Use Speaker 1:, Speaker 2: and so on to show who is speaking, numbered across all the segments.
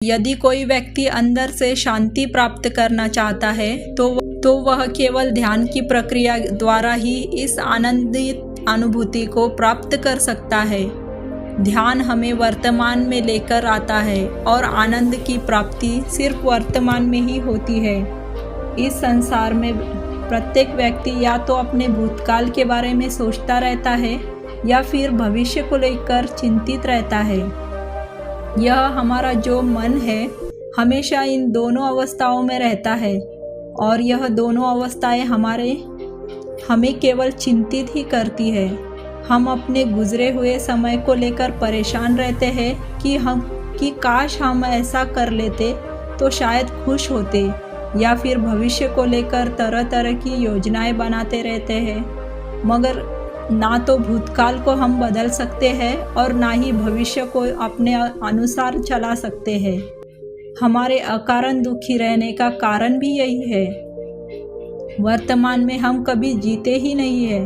Speaker 1: यदि कोई व्यक्ति अंदर से शांति प्राप्त करना चाहता है तो वह केवल ध्यान की प्रक्रिया द्वारा ही इस आनंदित अनुभूति को प्राप्त कर सकता है। ध्यान हमें वर्तमान में लेकर आता है और आनंद की प्राप्ति सिर्फ वर्तमान में ही होती है। इस संसार में प्रत्येक व्यक्ति या तो अपने भूतकाल के बारे में सोचता रहता है या फिर भविष्य को लेकर चिंतित रहता है। यह हमारा जो मन है हमेशा इन दोनों अवस्थाओं में रहता है और यह दोनों अवस्थाएं हमें केवल चिंतित ही करती है। हम अपने गुजरे हुए समय को लेकर परेशान रहते हैं कि काश हम ऐसा कर लेते तो शायद खुश होते, या फिर भविष्य को लेकर तरह तरह की योजनाएं बनाते रहते हैं। मगर ना तो भूतकाल को हम बदल सकते हैं और ना ही भविष्य को अपने अनुसार चला सकते हैं। हमारे अकारण दुखी रहने का कारण भी यही है। वर्तमान में हम कभी जीते ही नहीं है,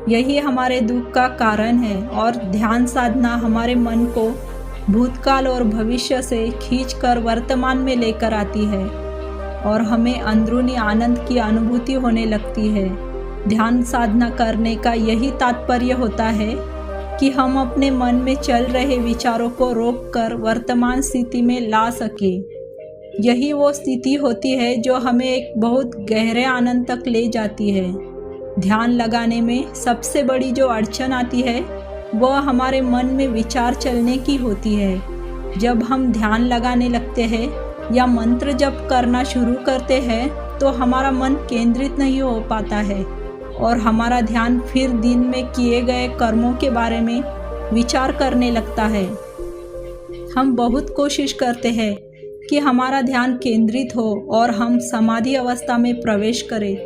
Speaker 1: यही हमारे दुख का कारण है। और ध्यान साधना हमारे मन को भूतकाल और भविष्य से खींचकर वर्तमान में लेकर आती है और हमें अंदरूनी आनंद की अनुभूति होने लगती है। ध्यान साधना करने का यही तात्पर्य होता है कि हम अपने मन में चल रहे विचारों को रोककर वर्तमान स्थिति में ला सके। यही वो स्थिति होती है जो हमें एक बहुत गहरे आनंद तक ले जाती है। ध्यान लगाने में सबसे बड़ी जो अड़चन आती है वह हमारे मन में विचार चलने की होती है। जब हम ध्यान लगाने लगते हैं या मंत्र जप करना शुरू करते हैं तो हमारा मन केंद्रित नहीं हो पाता है और हमारा ध्यान फिर दिन में किए गए कर्मों के बारे में विचार करने लगता है। हम बहुत कोशिश करते हैं कि हमारा ध्यान केंद्रित हो और हम समाधि अवस्था में प्रवेश करें,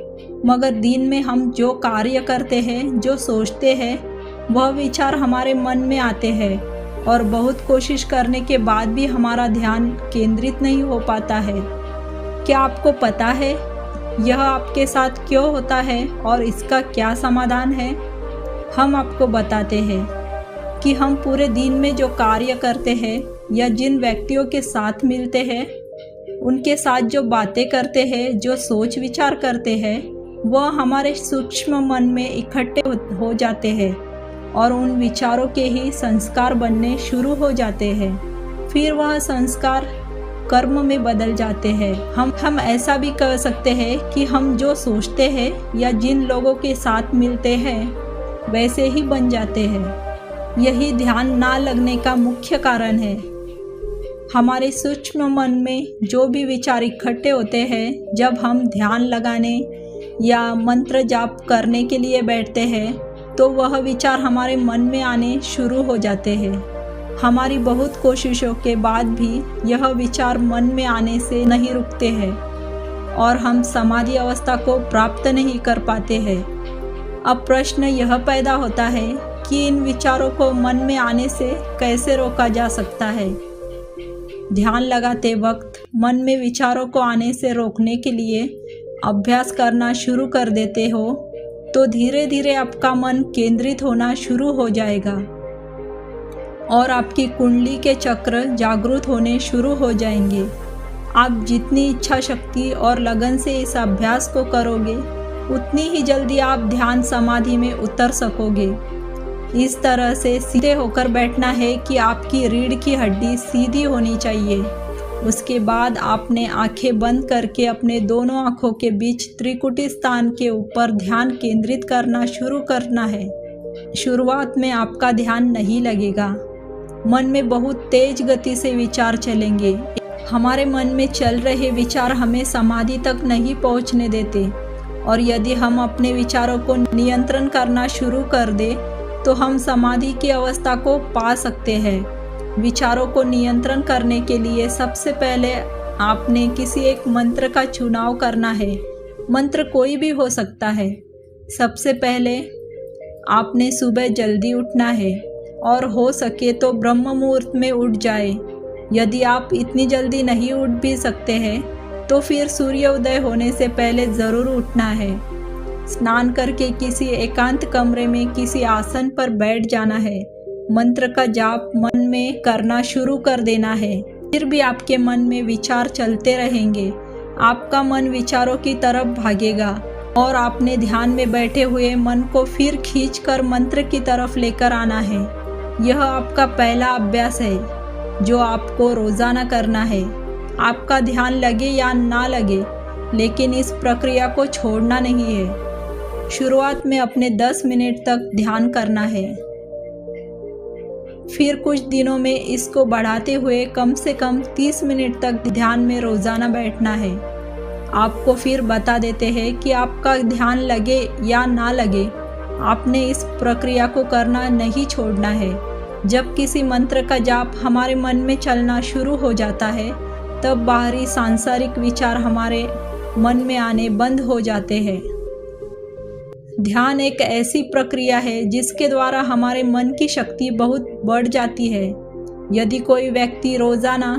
Speaker 1: मगर दिन में हम जो कार्य करते हैं, जो सोचते हैं, वह विचार हमारे मन में आते हैं और बहुत कोशिश करने के बाद भी हमारा ध्यान केंद्रित नहीं हो पाता है। क्या आपको पता है यह आपके साथ क्यों होता है और इसका क्या समाधान है? हम आपको बताते हैं कि हम पूरे दिन में जो कार्य करते हैं या जिन व्यक्तियों के साथ मिलते हैं, उनके साथ जो बातें करते हैं, जो सोच विचार करते हैं, वह हमारे सूक्ष्म मन में इकट्ठे हो जाते हैं और उन विचारों के ही संस्कार बनने शुरू हो जाते हैं। फिर वह संस्कार कर्म में बदल जाते हैं। हम ऐसा भी कह सकते हैं कि हम जो सोचते हैं या जिन लोगों के साथ मिलते हैं वैसे ही बन जाते हैं। यही ध्यान ना लगने का मुख्य कारण है। हमारे सूक्ष्म मन में जो भी विचार इकट्ठे होते हैं, जब हम ध्यान लगाने या मंत्र जाप करने के लिए बैठते हैं तो वह विचार हमारे मन में आने शुरू हो जाते हैं। हमारी बहुत कोशिशों के बाद भी यह विचार मन में आने से नहीं रुकते हैं और हम समाधि अवस्था को प्राप्त नहीं कर पाते हैं। अब प्रश्न यह पैदा होता है कि इन विचारों को मन में आने से कैसे रोका जा सकता है। ध्यान लगाते वक्त मन में विचारों को आने से रोकने के लिए अभ्यास करना शुरू कर देते हो तो धीरे धीरे आपका मन केंद्रित होना शुरू हो जाएगा और आपकी कुंडली के चक्र जागृत होने शुरू हो जाएंगे। आप जितनी इच्छा शक्ति और लगन से इस अभ्यास को करोगे उतनी ही जल्दी आप ध्यान समाधि में उतर सकोगे। इस तरह से सीधे होकर बैठना है कि आपकी रीढ़ की हड्डी सीधी होनी चाहिए। उसके बाद आपने आंखें बंद करके अपने दोनों आंखों के बीच त्रिकुटी स्थान के ऊपर ध्यान केंद्रित करना शुरू करना है। शुरुआत में आपका ध्यान नहीं लगेगा, मन में बहुत तेज गति से विचार चलेंगे। हमारे मन में चल रहे विचार हमें समाधि तक नहीं पहुंचने देते और यदि हम अपने विचारों को नियंत्रण करना शुरू कर दे तो हम समाधि की अवस्था को पा सकते हैं। विचारों को नियंत्रण करने के लिए सबसे पहले आपने किसी एक मंत्र का चुनाव करना है। मंत्र कोई भी हो सकता है। सबसे पहले आपने सुबह जल्दी उठना है और हो सके तो ब्रह्म मुहूर्त में उठ जाए। यदि आप इतनी जल्दी नहीं उठ भी सकते हैं तो फिर सूर्य उदय होने से पहले ज़रूर उठना है। स्नान करके किसी एकांत कमरे में किसी आसन पर बैठ जाना है। मंत्र का जाप मन में करना शुरू कर देना है। फिर भी आपके मन में विचार चलते रहेंगे। आपका मन विचारों की तरफ भागेगा और आपने ध्यान में बैठे हुए मन को फिर खींचकर मंत्र की तरफ लेकर आना है। यह आपका पहला अभ्यास है जो आपको रोजाना करना है। आपका ध्यान लगे या ना लगे, लेकिन इस प्रक्रिया को छोड़ना नहीं है। शुरुआत में अपने 10 मिनट तक ध्यान करना है। फिर कुछ दिनों में इसको बढ़ाते हुए कम से कम 30 मिनट तक ध्यान में रोजाना बैठना है। आपको फिर बता देते हैं कि आपका ध्यान लगे या ना लगे, आपने इस प्रक्रिया को करना नहीं छोड़ना है। जब किसी मंत्र का जाप हमारे मन में चलना शुरू हो जाता है, तब बाहरी सांसारिक विचार हमारे मन में आने बंद हो जाते हैं। ध्यान एक ऐसी प्रक्रिया है जिसके द्वारा हमारे मन की शक्ति बहुत बढ़ जाती है। यदि कोई व्यक्ति रोजाना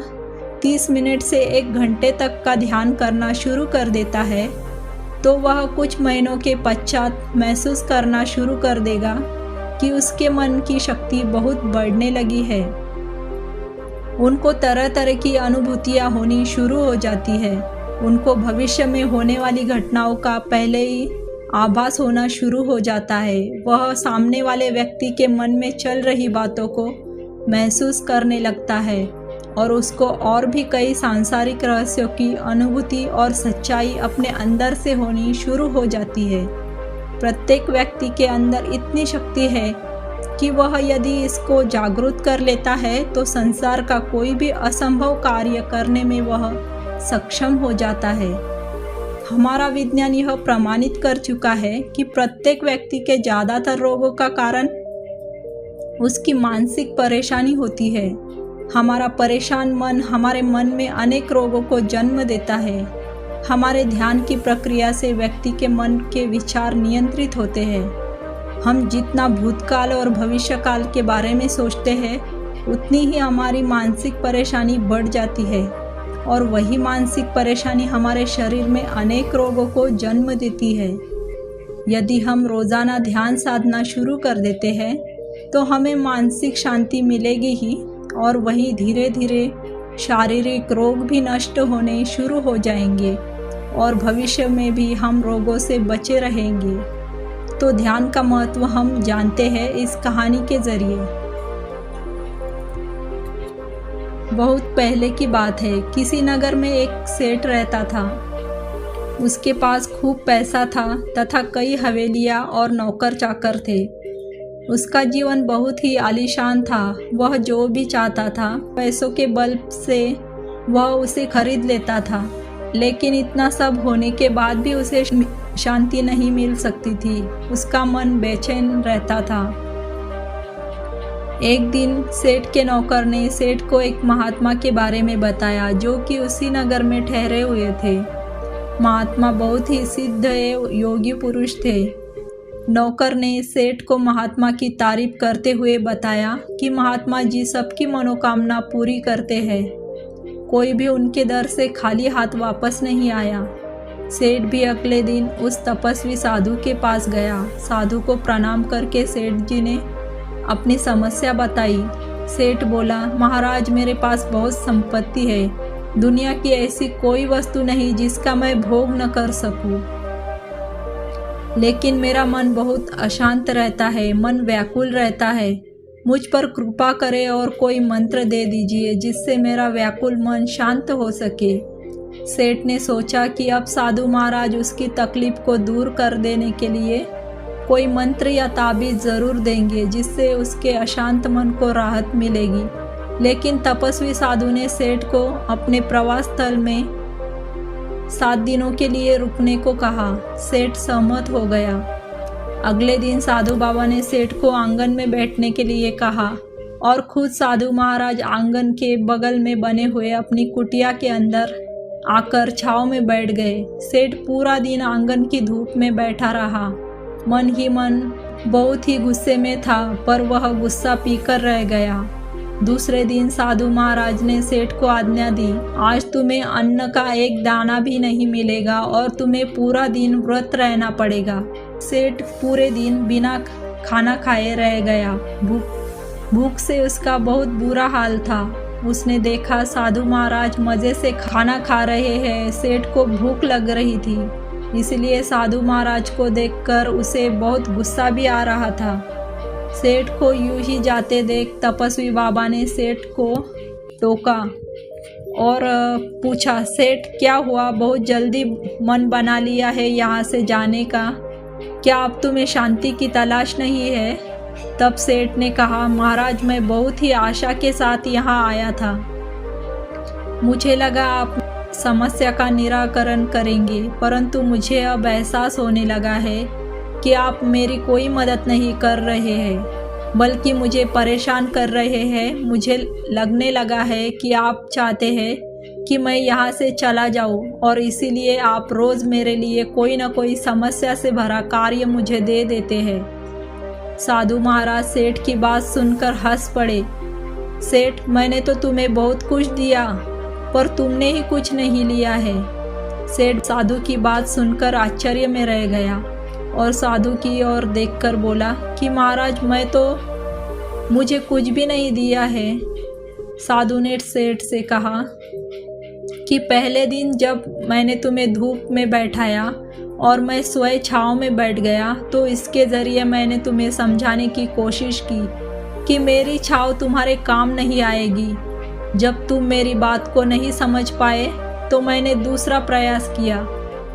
Speaker 1: 30 मिनट से 1 घंटे तक का ध्यान करना शुरू कर देता है, तो वह कुछ महीनों के पश्चात महसूस करना शुरू कर देगा कि उसके मन की शक्ति बहुत बढ़ने लगी है। उनको तरह तरह की अनुभूतियाँ होनी शुरू हो जाती है। उनको भविष्य में होने वाली घटनाओं का पहले ही आभास होना शुरू हो जाता है। वह सामने वाले व्यक्ति के मन में चल रही बातों को महसूस करने लगता है और उसको और भी कई सांसारिक रहस्यों की अनुभूति और सच्चाई अपने अंदर से होनी शुरू हो जाती है। प्रत्येक व्यक्ति के अंदर इतनी शक्ति है कि वह यदि इसको जागृत कर लेता है तो संसार का कोई भी असंभव कार्य करने में वह सक्षम हो जाता है। हमारा विज्ञान यह प्रमाणित कर चुका है कि प्रत्येक व्यक्ति के ज़्यादातर रोगों का कारण उसकी मानसिक परेशानी होती है। हमारा परेशान मन हमारे मन में अनेक रोगों को जन्म देता है। हमारे ध्यान की प्रक्रिया से व्यक्ति के मन के विचार नियंत्रित होते हैं। हम जितना भूतकाल और भविष्यकाल के बारे में सोचते हैं, उतनी ही हमारी मानसिक परेशानी बढ़ जाती है और वही मानसिक परेशानी हमारे शरीर में अनेक रोगों को जन्म देती है। यदि हम रोज़ाना ध्यान साधना शुरू कर देते हैं तो हमें मानसिक शांति मिलेगी ही और वही धीरे धीरे शारीरिक रोग भी नष्ट होने शुरू हो जाएंगे और भविष्य में भी हम रोगों से बचे रहेंगे। तो ध्यान का महत्व हम जानते हैं इस कहानी के जरिए। बहुत पहले की बात है, किसी नगर में एक सेठ रहता था। उसके पास खूब पैसा था तथा कई हवेलियां और नौकर चाकर थे। उसका जीवन बहुत ही आलीशान था। वह जो भी चाहता था पैसों के बल से वह उसे खरीद लेता था, लेकिन इतना सब होने के बाद भी उसे शांति नहीं मिल सकती थी। उसका मन बेचैन रहता था। एक दिन सेठ के नौकर ने सेठ को एक महात्मा के बारे में बताया जो कि उसी नगर में ठहरे हुए थे। महात्मा बहुत ही सिद्ध योगी पुरुष थे। नौकर ने सेठ को महात्मा की तारीफ करते हुए बताया कि महात्मा जी सबकी मनोकामना पूरी करते हैं। कोई भी उनके दर से खाली हाथ वापस नहीं आया। सेठ भी अगले दिन उस तपस्वी साधु के पास गया। साधु को प्रणाम करके सेठ जी ने अपनी समस्या बताई। सेठ बोला, महाराज मेरे पास बहुत संपत्ति है। दुनिया की ऐसी कोई वस्तु नहीं जिसका मैं भोग न कर सकूं। लेकिन मेरा मन बहुत अशांत रहता है, मन व्याकुल रहता है। मुझ पर कृपा करें और कोई मंत्र दे दीजिए जिससे मेरा व्याकुल मन शांत हो सके। सेठ ने सोचा कि अब साधु महाराज उसकी तकलीफ को दूर कर देने के लिए कोई मंत्र या ताबीज ज़रूर देंगे जिससे उसके अशांत मन को राहत मिलेगी। लेकिन तपस्वी साधु ने सेठ को अपने प्रवास स्थल में 7 दिनों के लिए रुकने को कहा। सेठ सहमत हो गया। अगले दिन साधु बाबा ने सेठ को आंगन में बैठने के लिए कहा और खुद साधु महाराज आंगन के बगल में बने हुए अपनी कुटिया के अंदर आकर छांव में बैठ गए। सेठ पूरा दिन आंगन की धूप में बैठा रहा। मन ही मन बहुत ही गुस्से में था, पर वह गुस्सा पीकर रह गया। दूसरे दिन साधु महाराज ने सेठ को आज्ञा दी, आज तुम्हें अन्न का एक दाना भी नहीं मिलेगा और तुम्हें पूरा दिन व्रत रहना पड़ेगा। सेठ पूरे दिन बिना खाना खाए रह गया। भूख से उसका बहुत बुरा हाल था। उसने देखा साधु महाराज मज़े से खाना खा रहे हैं। सेठ को भूख लग रही थी, इसलिए साधु महाराज को देखकर उसे बहुत गुस्सा भी आ रहा था। सेठ को यूं ही जाते देख तपस्वी बाबा ने सेठ को टोका और पूछा, सेठ क्या हुआ, बहुत जल्दी मन बना लिया है यहाँ से जाने का, क्या अब तुम्हें शांति की तलाश नहीं है? तब सेठ ने कहा, महाराज मैं बहुत ही आशा के साथ यहाँ आया था। मुझे लगा आप समस्या का निराकरण करेंगे, परंतु मुझे अब एहसास होने लगा है कि आप मेरी कोई मदद नहीं कर रहे हैं, बल्कि मुझे परेशान कर रहे हैं। मुझे लगने लगा है कि आप चाहते हैं कि मैं यहाँ से चला जाऊँ और इसीलिए आप रोज़ मेरे लिए कोई न कोई समस्या से भरा कार्य मुझे दे देते हैं। साधु महाराज सेठ की बात सुनकर हंस पड़े। सेठ मैंने तो तुम्हें बहुत कुछ दिया, पर तुमने ही कुछ नहीं लिया है। सेठ साधु की बात सुनकर आश्चर्य में रह गया और साधु की ओर देखकर बोला कि महाराज मुझे कुछ भी नहीं दिया है। साधु ने सेठ से कहा कि पहले दिन जब मैंने तुम्हें धूप में बैठाया और मैं स्वयं छाँव में बैठ गया, तो इसके ज़रिए मैंने तुम्हें समझाने की कोशिश की कि मेरी छाँव तुम्हारे काम नहीं आएगी। जब तुम मेरी बात को नहीं समझ पाए तो मैंने दूसरा प्रयास किया।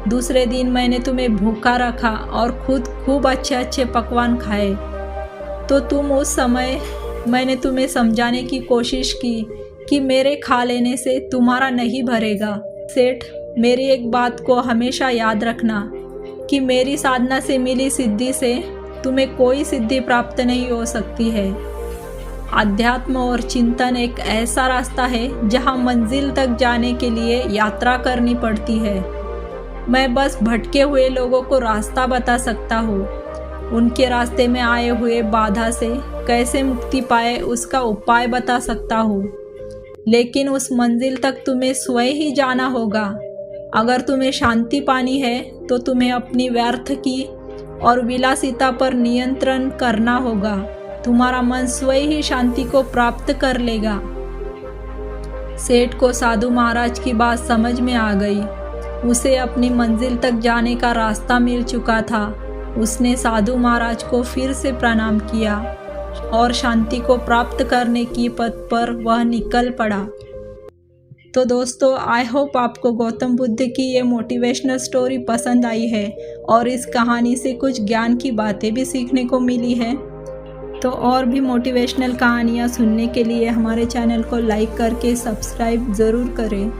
Speaker 1: दूसरे दिन मैंने तुम्हें भूखा रखा और खुद खूब अच्छे अच्छे पकवान खाए, तो तुम उस समय मैंने तुम्हें समझाने की कोशिश की कि मेरे खा लेने से तुम्हारा नहीं भरेगा। सेठ मेरी एक बात को हमेशा याद रखना कि मेरी साधना से मिली सिद्धि से तुम्हें कोई सिद्धि प्राप्त नहीं हो सकती है। अध्यात्म और चिंतन एक ऐसा रास्ता है जहां मंजिल तक जाने के लिए यात्रा करनी पड़ती है। मैं बस भटके हुए लोगों को रास्ता बता सकता हूँ। उनके रास्ते में आए हुए बाधा से कैसे मुक्ति पाए उसका उपाय बता सकता हूँ, लेकिन उस मंजिल तक तुम्हें स्वयं ही जाना होगा। अगर तुम्हें शांति पानी है तो तुम्हें अपनी व्यर्थ की और विलासिता पर नियंत्रण करना होगा। तुम्हारा मन स्वयं ही शांति को प्राप्त कर लेगा। सेठ को साधु महाराज की बात समझ में आ गई। उसे अपनी मंजिल तक जाने का रास्ता मिल चुका था। उसने साधु महाराज को फिर से प्रणाम किया और शांति को प्राप्त करने की पथ पर वह निकल पड़ा। तो दोस्तों, आई होप आपको गौतम बुद्ध की ये मोटिवेशनल स्टोरी पसंद आई है और इस कहानी से कुछ ज्ञान की बातें भी सीखने को मिली है। तो और भी मोटिवेशनल कहानियाँ सुनने के लिए हमारे चैनल को लाइक करके सब्सक्राइब ज़रूर करें।